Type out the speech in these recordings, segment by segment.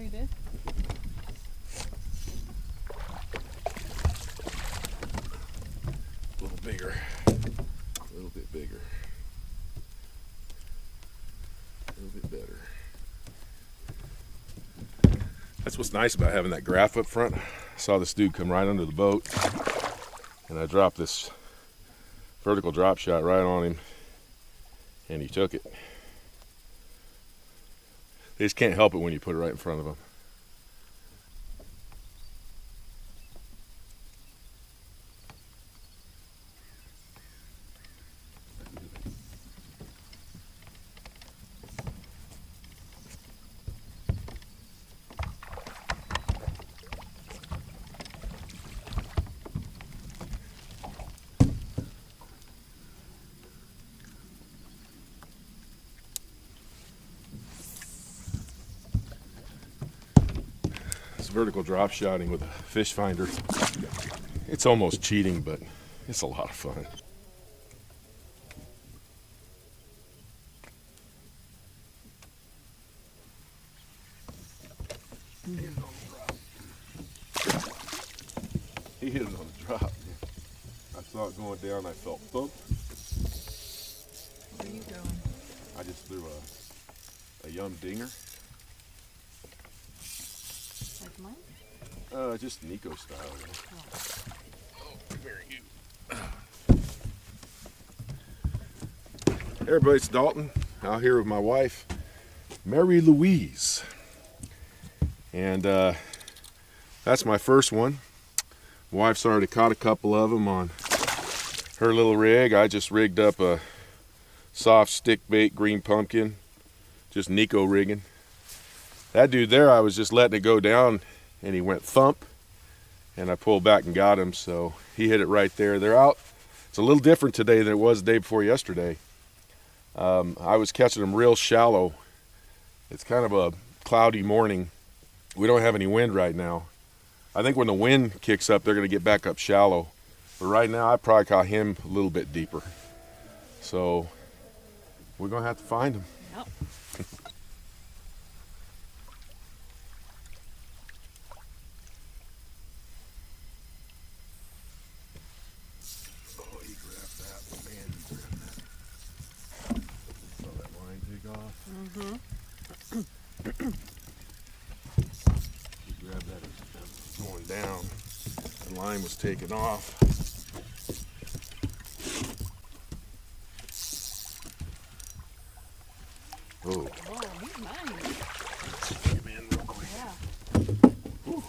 you did? A little bigger. A little bit bigger. A little bit better. That's what's nice about having that graph up front. I saw this dude come right under the boat, and I dropped this vertical drop shot right on him, and he took it. They just can't help it when you put it right in front of them. Vertical drop shotting with a fish finder. It's almost cheating, but it's a lot of fun. He hit it on the drop. I saw it going down. I felt thump. Where are you going? I just threw a yum dinger. Like mine? Just Neko style. Oh, very you. Hey everybody, it's Dalton. Out here with my wife, Mary Louise. And that's my first one. My wife's already caught a couple of them on her little rig. I just rigged up a soft stick bait green pumpkin, just Neko rigging. That dude there, I was just letting it go down and he went thump, and I pulled back and got him, so he hit it right there. They're out. It's a little different today than it was the day before yesterday. I was catching them real shallow. It's kind of a cloudy morning. We don't have any wind right now. I think when the wind kicks up, they're going to get back up shallow. But right now, I probably caught him a little bit deeper. So we're going to have to find him. Yep. Oh, he grabbed that. Man, he grabbed that. Saw that line take off. Mm-hmm. He grabbed that as it was going down. The line was taken off. Oh. Oh, he's nice. Get him in real quick. Yeah. Whew.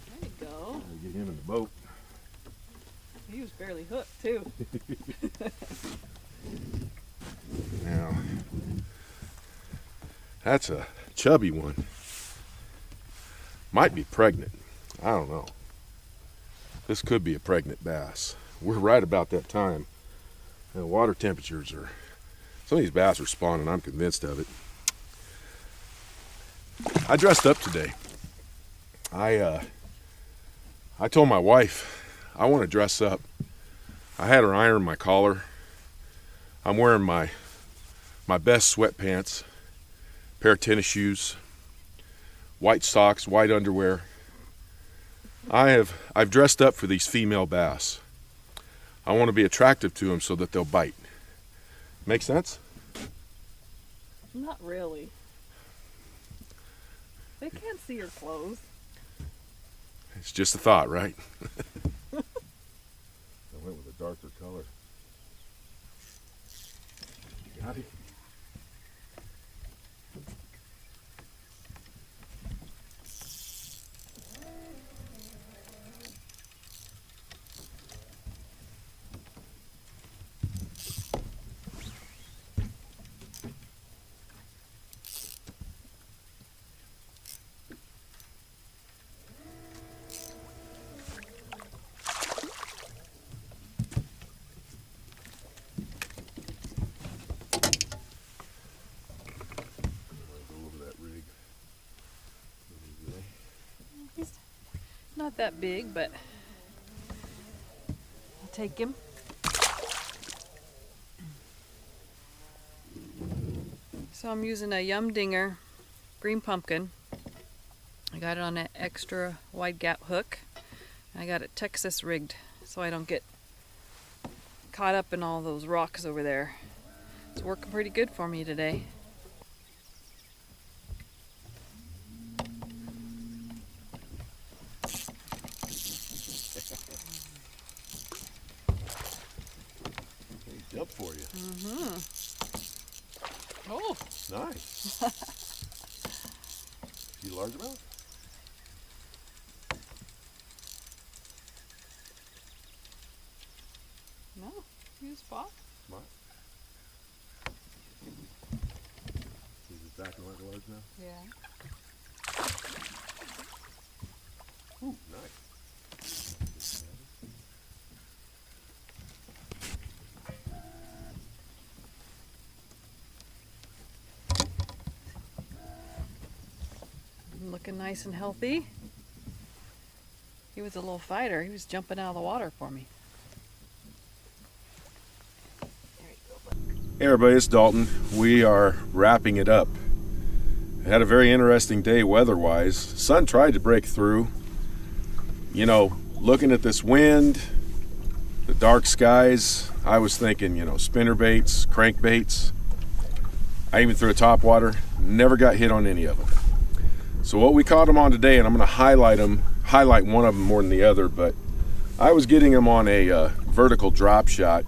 There you go. Gotta get him in the boat. He was barely hooked, too. Now, that's a chubby one. Might be pregnant. I don't know. This could be a pregnant bass. We're right about that time. And the water temperatures are, some of these bass are spawning, I'm convinced of it. I dressed up today. I told my wife I want to dress up. I had her iron my collar. I'm wearing my best sweatpants, pair of tennis shoes, white socks, white underwear. I've dressed up for these female bass. I want to be attractive to them so that they'll bite. Make sense? Not really. They can't see your clothes. It's just a thought, right? I went with a darker color. You got it? He's not that big, but I'll take him. So I'm using a Yum Dinger green pumpkin. got it on an extra wide gap hook. I got it Texas rigged so I don't get caught up in all those rocks over there. It's working pretty good for me today. Jump for you. Mm-hmm. Oh, Nice. You largemouth? no, you spot. What? Is it exactly like a largemouth? Yeah. Ooh, nice. Looking nice and healthy. He was a little fighter. He was jumping out of the water for me. Hey everybody, it's Dalton. We are wrapping it up. I had a very interesting day weather-wise. Sun tried to break through. You know, looking at this wind, the dark skies, I was thinking, you know, spinner baits, crankbaits. I even threw a topwater, never got hit on any of them. So what we caught them on today, and I'm going to highlight one of them more than the other, but I was getting them on a vertical drop shot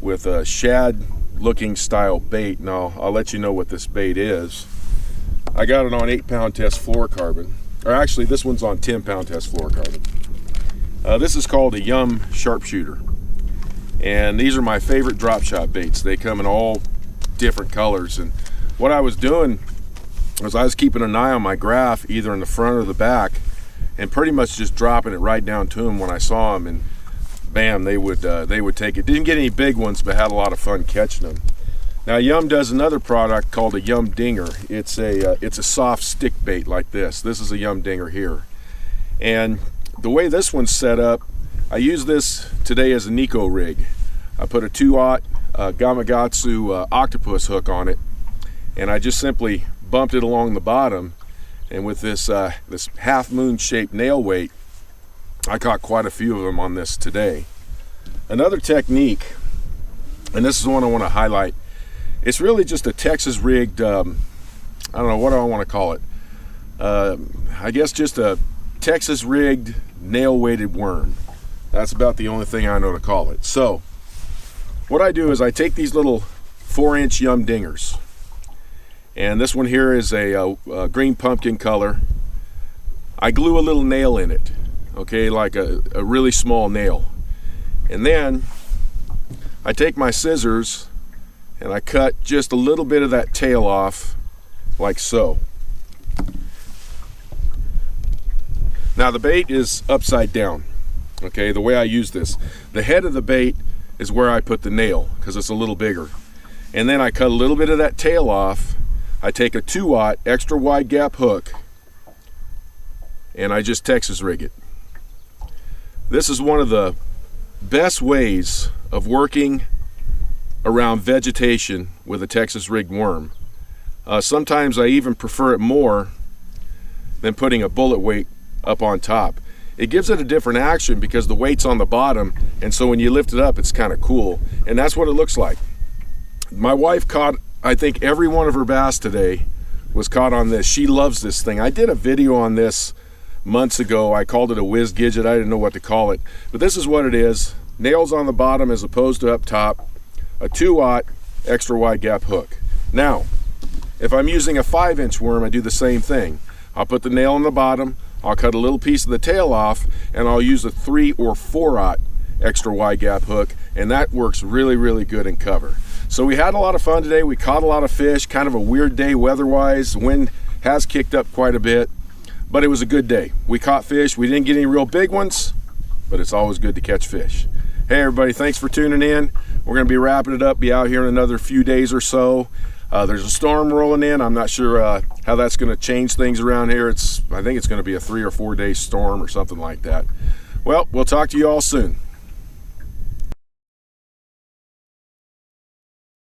with a shad looking style bait. Now I'll let you know what this bait is. I got it on 8-pound test fluorocarbon, or actually this one's on 10-pound test fluorocarbon. This is called a Yum sharpshooter, and these are my favorite drop shot baits. They come in all different colors, and what I was doing was I was keeping an eye on my graph either in the front or the back, and pretty much just dropping it right down to them when I saw them, and bam, they would take it. Didn't get any big ones, but had a lot of fun catching them. Now Yum does another product called a Yum Dinger. It's a soft stick bait like this. This is a Yum Dinger here, and the way this one's set up, I use this today as a Neko rig. I put a 2/0 Gamakatsu octopus hook on it, and I just simply bumped it along the bottom, and with this this half moon shaped nail weight, I caught quite a few of them on this today. Another technique, and this is one I want to highlight, it's really just a Texas rigged, I don't know, what do I want to call it? I guess just a Texas rigged nail weighted worm. That's about the only thing I know to call it. So what I do is I take these little 4-inch Yum Dingers, and this one here is a green pumpkin color. I glue a little nail in it, okay, like a really small nail, and then I take my scissors and I cut just a little bit of that tail off, like so. Now the bait is upside down, okay, the way I use this. The head of the bait is where I put the nail because it's a little bigger, and then I cut a little bit of that tail off. I take a 2/0 extra wide gap hook, and I just Texas rig it. This is one of the best ways of working around vegetation with a Texas rigged worm. Sometimes I even prefer it more than putting a bullet weight up on top. It gives it a different action because the weight's on the bottom, and so when you lift it up, it's kind of cool, and that's what it looks like. My wife caught, I think, every one of her bass today was caught on this. She loves this thing. I did a video on this months ago. I called it a whiz gidget. I didn't know what to call it, but this is what it is. Nails on the bottom as opposed to up top, a 2/0 extra wide gap hook. Now if I'm using a 5-inch worm, I do the same thing. I'll put the nail on the bottom, I'll cut a little piece of the tail off, and I'll use a 3 or 4/0 extra wide gap hook, and that works really, really good in cover. So we had a lot of fun today. We caught a lot of fish. Kind of a weird day weather-wise. The wind has kicked up quite a bit, but it was a good day. We caught fish. We didn't get any real big ones, but it's always good to catch fish. Hey everybody, thanks for tuning in. We're going to be wrapping it up, be out here in another few days or so. There's a storm rolling in. I'm not sure how that's going to change things around here. I think it's going to be a 3 or 4 day storm or something like that. Well, we'll talk to you all soon.